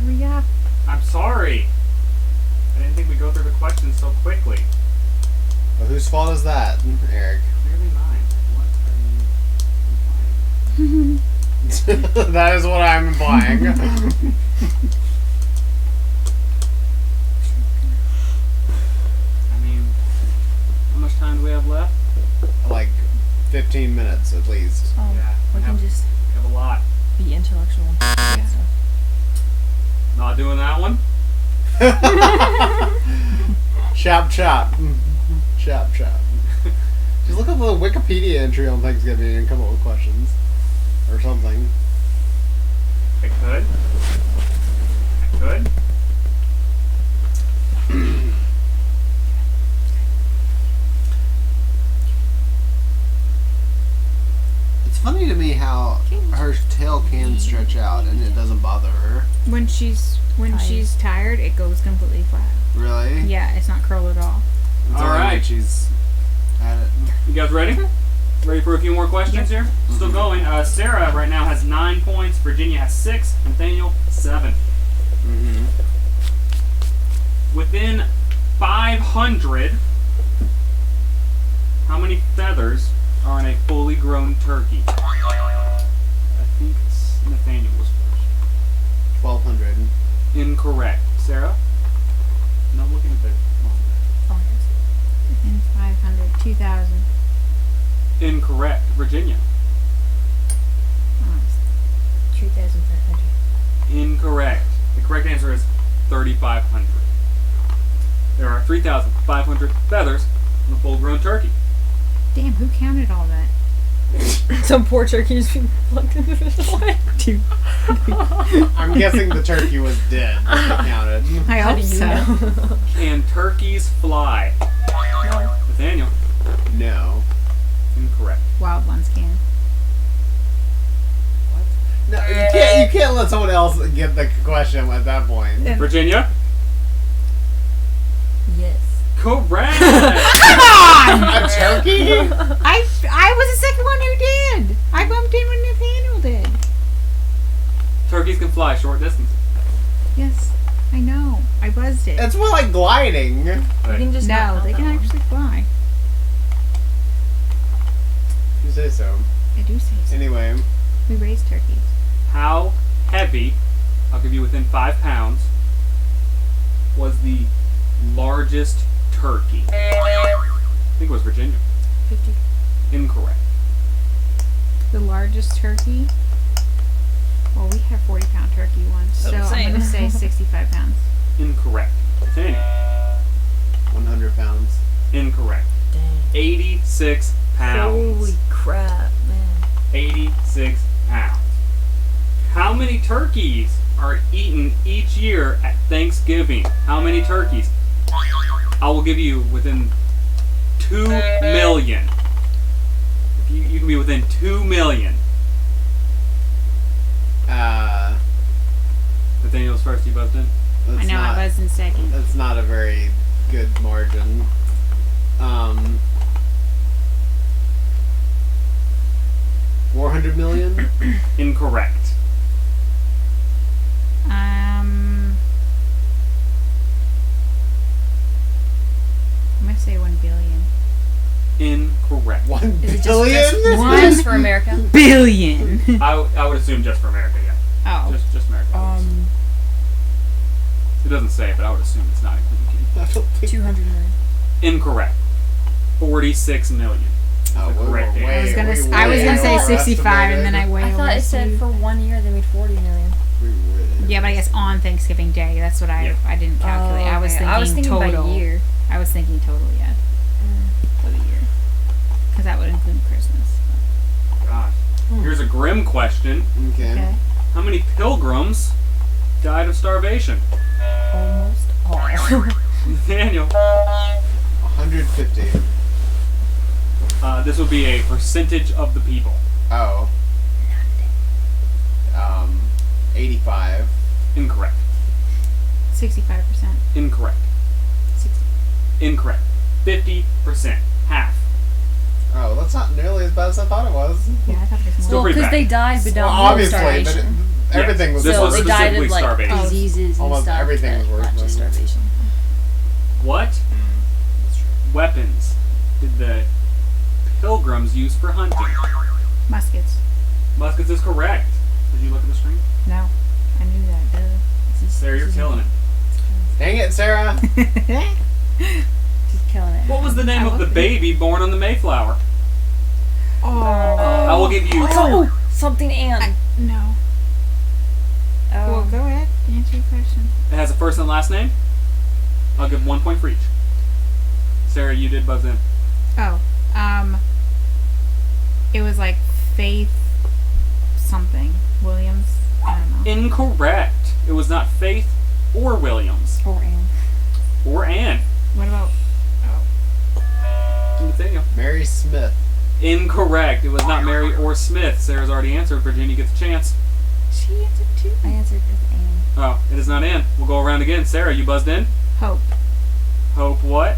Hurry up. I'm sorry. I didn't think we'd go through the questions so quickly. Well, whose fault is that, Eric? Clearly mine. What are you implying? That is what I'm implying. I mean, how much time do we have left? Like 15 minutes at least. Oh, Yeah, we can yep. just We have a lot. be intellectual. Yeah. So. Not doing that one. Chop chop. Chop chop. Just look up a Wikipedia entry on Thanksgiving and come up with questions. Or something. I could. It's funny to me how her tail can stretch out and it doesn't bother her. When she's tired, it goes completely flat. Really? Yeah, it's not curled at all. It's All only when right. she's at it. You guys ready? Ready for a few more questions here? Still going. Sarah right now has 9 points. Virginia has 6. Nathaniel 7. Mm-hmm. Within 500, how many feathers are in a fully grown turkey? I think Nathaniel was first. 1,200. Incorrect. Sarah? No, looking at the wrong. In 500, 2,000. Incorrect. Virginia? Oh, 2,500. Incorrect. The correct answer is 3,500. There are 3,500 feathers in a full-grown turkey. damn, who counted all that? Some poor turkey just being plugged into the line. I'm guessing the turkey was dead. If they counted. I How hope do you so. know? Can turkeys fly? No. Nathaniel? No. Incorrect. Wild ones can. No, you can't let someone else get the question at that point. Virginia? Yes. Correct! Come on! A turkey? I was the second one who did. I bumped in when Nathaniel did. Turkeys can fly short distances. Yes, I know. I buzzed it. It's more like gliding. You can just not No, know they that can one. actually fly. You say so. I do say so. Anyway, We raise turkeys. How heavy, I'll give you within 5 pounds, was the largest turkey? I think it was Virginia. 50. Incorrect. The largest turkey? Well, we have 40-pound turkey once, so I'm same. going to say 65 pounds. Incorrect. Nathaniel. 100 pounds. Incorrect. Dang. 86 pounds. Holy crap, man. 86 pounds. How many turkeys are eaten each year at Thanksgiving? How many turkeys? I will give you within 2 million. If you can be within 2 million. Nathaniel's first, you buzzed in? I know, I was in second. That's not a very good margin. 400 million? Incorrect. I'm going to say 1 billion. Incorrect. 1 Is it billion? just for America? Billion! I would assume just for America, yeah. Oh. Just America. It doesn't say, but I would assume it's not including Cuba. I don't think 200 million. Incorrect. 46 million. Oh, The we were correct way, I was gonna we I was way gonna say 65 and then I overestimated. way I thought it said overestimated. for 1 year they made 40 million. We way Yeah, but I guess on Thanksgiving Day. That's what Yeah. I didn't calculate. Oh, I was okay. thinking total. by year. I was thinking total, yeah, for the year. Because that would include Christmas. Gosh. Here's a grim question. Okay. Okay. How many pilgrims died of starvation? Almost all. Nathaniel. 150. This would be a percentage of the people. Oh. 85. Incorrect. 65%. Incorrect. 60. Incorrect. 50%. Half. Oh, that's not nearly as bad as I thought it was. Yeah, I thought it was Still more. Well, pretty because bad. they died, but Well, not obviously, but starvation. everything was This So was they died specifically of like starvation. diseases and Almost stuff. everything but was worse not just than- starvation. What That's true. weapons did the pilgrims use for hunting? Muskets. Muskets is correct. Did you look at the screen? No. I knew that, Sarah, you're killing it. Dang it, Sarah. duh. Just killing it. What was the name I of the looked. baby born on the Mayflower? Oh. I will give you. Oh, something and. No. Well, go ahead. Answer your question. It has a first and last name. I'll give 1 point for each. Sarah, you did buzz in. Oh. It was like Faith something. Williams? I don't know. Incorrect. It was not Faith or Williams Or and. or Anne. What about... Nathaniel. Mary Smith. Incorrect. It was not Mary or Smith. Sarah's already answered. Virginia gets a chance. She answered too. I answered with and. Oh, it is not Anne. We'll go around again. Sarah, you buzzed in. Hope. Hope what?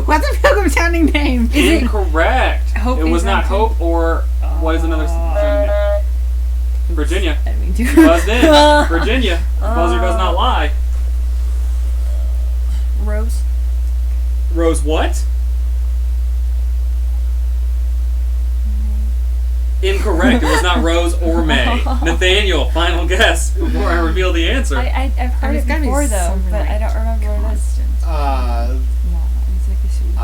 What's a pilgrim sounding name? Incorrect. Hope it was is not answered? Hope or what is another name? Virginia. I didn't mean to. You buzzed in. Virginia. The buzzer does not lie. Rose. Rose what? Incorrect. It was not Rose or May. Nathaniel, final guess before I reveal the answer. I've heard It's it gotta be before though, something but like I don't remember what it is. constant. No, it's like a sweet. It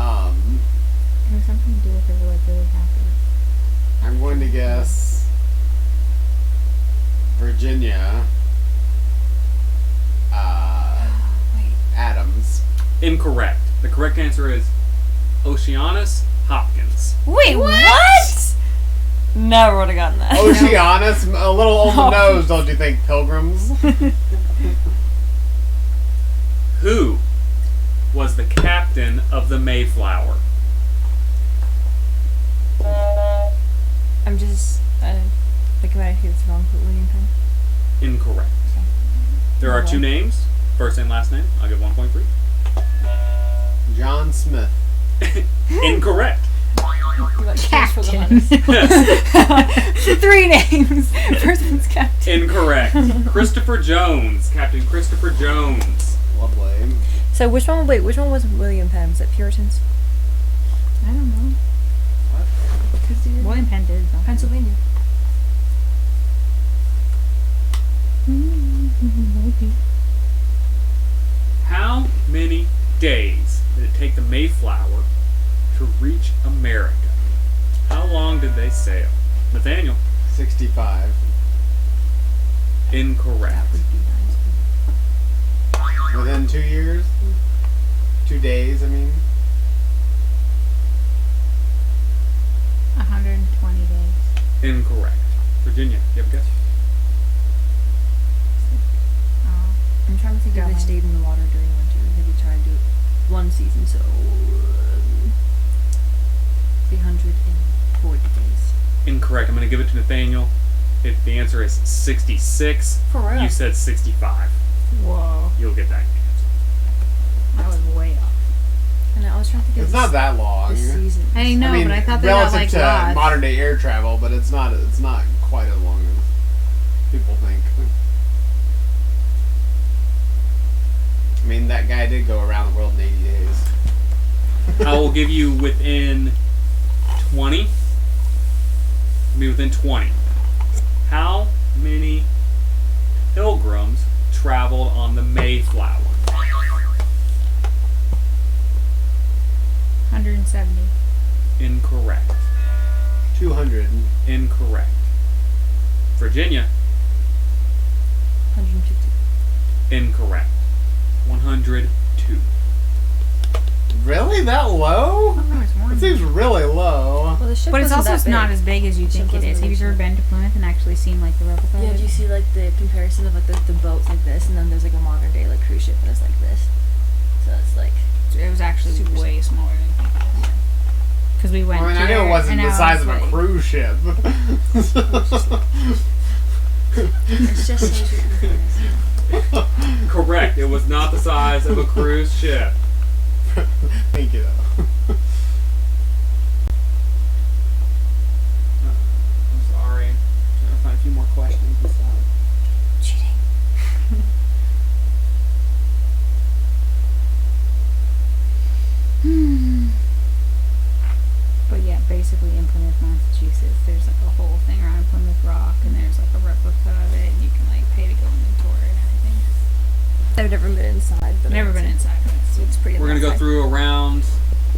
has something to do with her like really happy. I'm going to guess Virginia. Wait. Adams. Incorrect. The correct answer is Oceanus Hopkins. Wait, what? Never would have gotten that. Oceanus, a little on the nose, don't you think, Pilgrims? Who was the captain of the Mayflower? I'm just thinking about it if it's wrong, but William Penn. Incorrect. There are two names, first and last name. I'll give 1 point for each. John Smith. Incorrect. Captain. 3 names. First one's Captain. Incorrect. Christopher Jones. Captain Christopher Jones. Lovely. So which one was William Penn? Was it Puritans? I don't know. William Penn did though. Pennsylvania. Maybe. How many days did it take the Mayflower to reach America? How long did they sail? Nathaniel. 65. Incorrect. That would be nice. Within 2 years? 2 days, I mean. 120 days. Incorrect. Virginia, you have a guess? Oh. I'm trying to think if they Go stayed in the water during winter. Maybe try to do it one season, so 340 days. Incorrect. I'm going to give it to Nathaniel. The answer is 66. For real? You said 65. Whoa. You'll get that answer. That was way off. And I was trying to think of It's not that long. the season. I know, I mean, but I thought they got relative like to lots. modern day air travel, but it's not quite as long as people think. I mean, that guy did go around the world in 80 days. I will give you within 20. Be within 20. How many pilgrims traveled on the Mayflower? 170. Incorrect. 200. Incorrect. Virginia. 150. Incorrect. 102. Really? That low? Oh, it's more It than seems really low. Well, the ship But it's wasn't also that not big. as big as you The ship think it wasn't is. Have really you ever big. been to Plymouth and actually seen like the replica? Yeah, of do you it? see like the comparison of like the boats like this, and then there's like a modern day like cruise ship and it's like this. So it's like It was actually Super way smaller than you think it is. Because we went. I mean, I there, knew it wasn't and the I size was of a like- cruise ship. it's just so sweet. Correct. It was not the size of a cruise ship. Thank you, though. I'm sorry. I'm trying to find a few more questions beside. Cheating. But yeah, basically in Plymouth, Massachusetts, there's like a whole thing around Plymouth Rock, and there's like a replica of it, and you can like pay to go in and tour it and everything. I've never been inside, but Never been inside of it. So it's pretty. We're going to go outside. through a round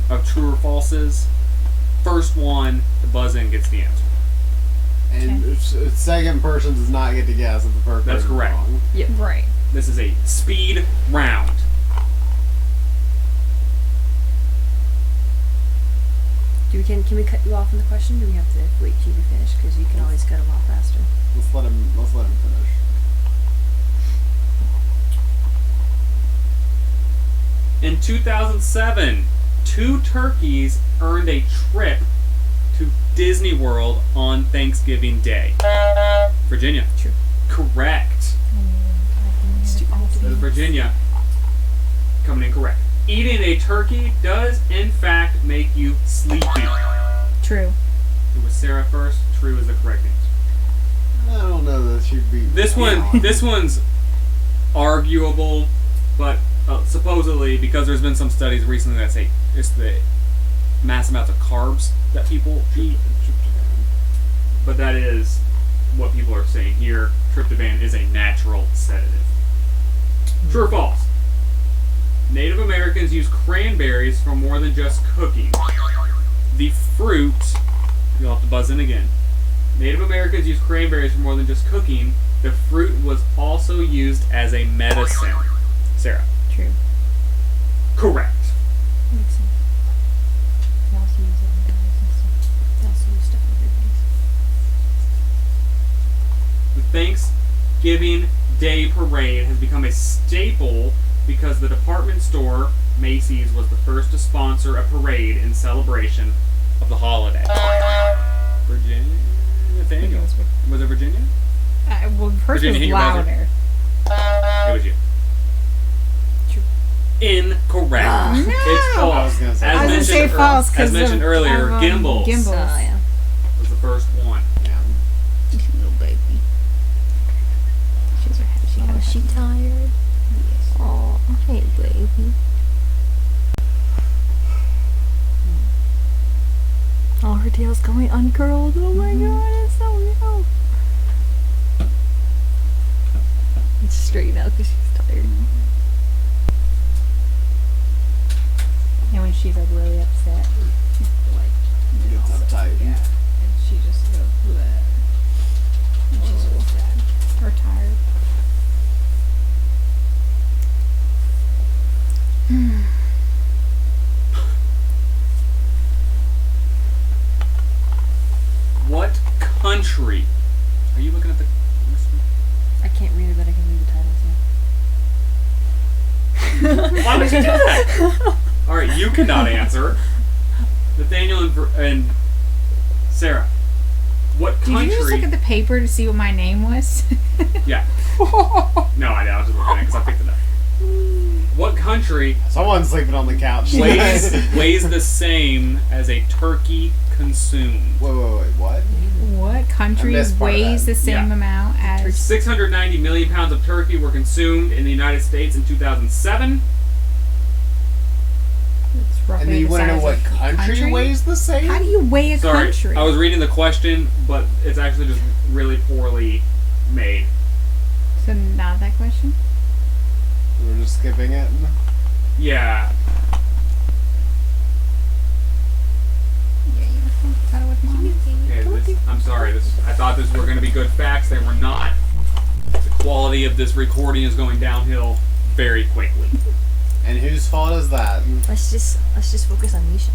of true or falses. First one to buzz in gets the answer. And second person does not get to guess if the first That's person's correct. wrong. Right. This is a speed round. Can we cut you off on the question? Or do we have to wait till you finish? Because you can always cut them off faster. Let's let him finish. In 2007, 2 turkeys earned a trip to Disney World on Thanksgiving Day. Virginia. True. Correct. That is Virginia coming in correct. Eating a turkey does, in fact, make you sleepy. True. It was Sarah first. True is the correct answer. I don't know that she'd be. This one's arguable, but supposedly because there's been some studies recently that say it's the mass amounts of carbs that people eat. But that is what people are saying here. Tryptophan is a natural sedative. True or false? Native Americans use cranberries for more than just cooking. The fruit, you'll have to buzz in again. Native Americans use cranberries for more than just cooking. The fruit was also used as a medicine. Sarah. True. Correct. Makes sense. They also use it in dyes and stuff. They also use stuff for other things. The Thanksgiving Day Parade has become a staple because the department store, Macy's, was the first to sponsor a parade in celebration of the holiday. Virginia? Nathaniel? Was it Virginia? Well, hers Virginia, was hit your buzzer. louder. It was you. True. Incorrect. No! It's false. I was gonna say As I was gonna mentioned say ear- false As mentioned earlier, Gimbals Gimbals. Oh, yeah. was the first one. Yeah. Little baby. She's her head. She Oh, had is she tired? Yes. Oh, hey, baby. Oh, her tail's going uncurled. Oh my god, it's so real. It's straight now because she's tired. And when she's like really upset, like Gets uptight. yeah, and she just goes bleh. And she's really sad or tired. What country? Are you looking at the? I can't read it, but I can read the titles, Why would you do that? All right, you cannot answer. Nathaniel and Sarah. What Did country? you just look at the paper to see what my name was? Yeah. No, I did. I was just looking at it because I picked it up. What country Someone's sleeping on the couch. weighs the same as a turkey consumed? Wait, what? What country I missed part of weighs that. the same Yeah. amount as 690 million pounds of turkey were consumed in the United States in 2007. It's roughly And you the want to know size what of country weighs the same? How do you weigh a Sorry, country? I was reading the question, but it's actually just really poorly made. So not that question? We're just skipping it. Yeah. Yeah, you thought it was mom. Okay, I'm sorry. I thought these were going to be good facts. They were not. The quality of this recording is going downhill very quickly. And whose fault is that? Let's just focus on Misha.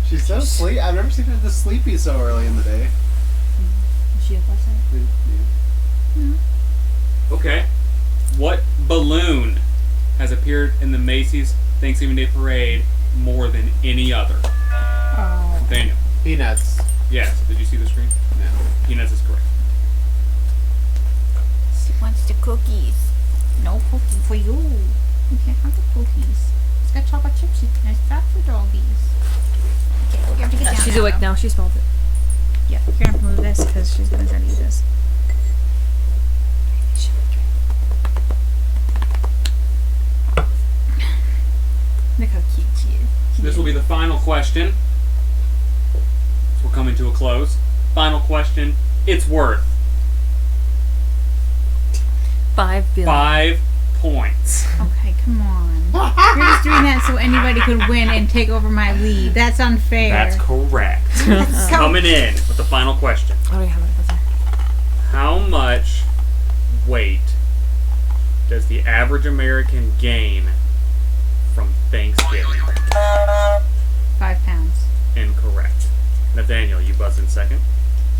She's so sleepy. I've never seen her this sleepy so early in the day. Was she up last night? Okay. What balloon has appeared in the Macy's Thanksgiving Day Parade more than any other? Oh. Nathaniel. Peanuts. Yes. Did you see the screen? No. Peanuts is correct. She wants the cookies. No cookie for you. You can't have the cookies. It's got chocolate chips in it. It's not for doggies. Okay, you have to get down She's now, awake though. now. She smelled it. Yeah, you're gonna have to move this because she's gonna try to eat this. Look how cute she is. This will be the final question. We're coming to a close. Final question. It's worth 5 billion. 5 points. Okay, come on. You're just doing that so anybody could win and take over my lead. That's unfair. That's correct. So- Coming in with the final question. Oh, yeah, how many was there? How much weight does the average American gain from Thanksgiving? 5 pounds. Incorrect. Nathaniel, you buzz in second.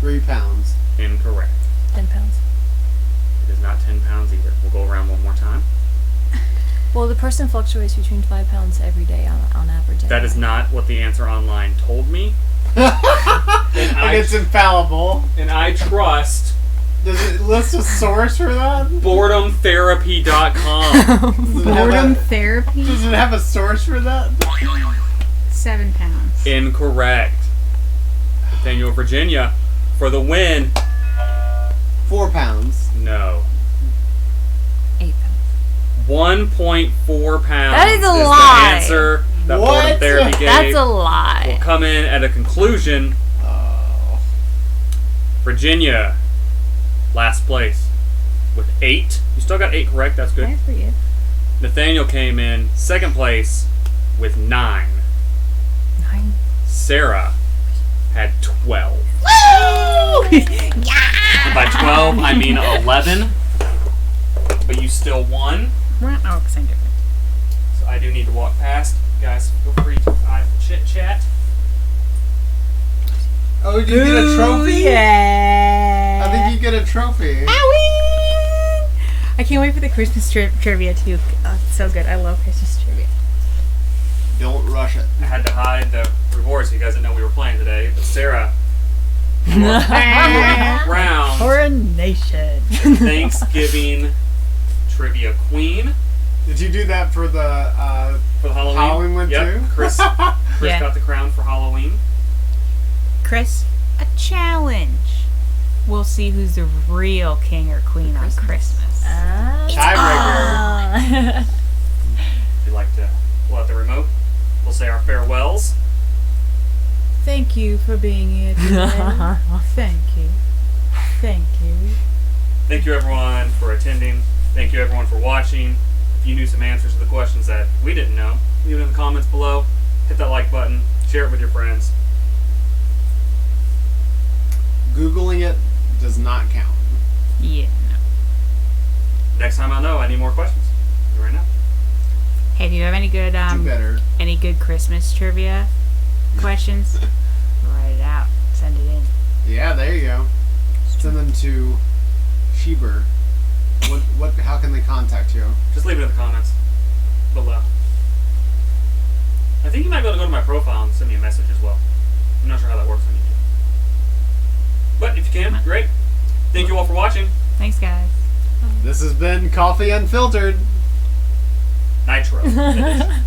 3 pounds. Incorrect. 10 pounds. It is not 10 pounds either. We'll go around one more time. Well, the person fluctuates between 5 pounds every day on average. That is anyway. not what the answer online told me. And it's infallible. And I trust Does it list a source for that? boredomtherapy.com. Does it have Boredom a- therapy? Does it have a source for that? 7 pounds. Incorrect. Nathaniel, Virginia, for the win. 4 pounds. No. 8 pounds. 1.4 pounds. That is a the lie. answer that What? Boredom Therapy gave. That's a Will lie. come in at a conclusion. Oh. Virginia, last place with 8. You still got 8 correct. That's good. That's pretty good. Nathaniel came in second place with 9. 9. Sarah had 12. Woo! Yeah! And by 12, I mean 11. But you still won. Oh, same difference. So I do need to walk past. You guys, feel free to chit chat. Oh, did you get a trophy? Yeah. I think you get a trophy. I can't wait for the Christmas trivia too. Oh, it's so good. I love Christmas trivia. Don't rush it. I had to hide the rewards so you guys didn't know we were playing today. But Sarah, you are crowned Coronation. Thanksgiving Trivia Queen Did you do that for the for the Halloween. Halloween one Yep. too? Chris Yeah. got the crown for Halloween. Chris, a challenge. We'll see who's the real king or queen on Christmas. Tiebreaker. If you'd like to pull out the remote, we'll say our farewells. Thank you for being here today. Thank you. Thank you. Thank you everyone for attending. Thank you everyone for watching. If you knew some answers to the questions that we didn't know, leave it in the comments below. Hit that like button. Share it with your friends. Googling it does not count. Yeah. No. Next time I know, I need more questions. Right now. Hey, do you have any good Do better. any good Christmas trivia questions? Write it out. Send it in. Yeah, there you go. Send them to Sheber. What? How can they contact you? Just leave it in the comments below. I think you might be able to go to my profile and send me a message as well. I'm not sure how that works on YouTube. But if you can, great. Thank you all for watching. Thanks, guys. This has been Coffee Unfiltered. Nitro edition.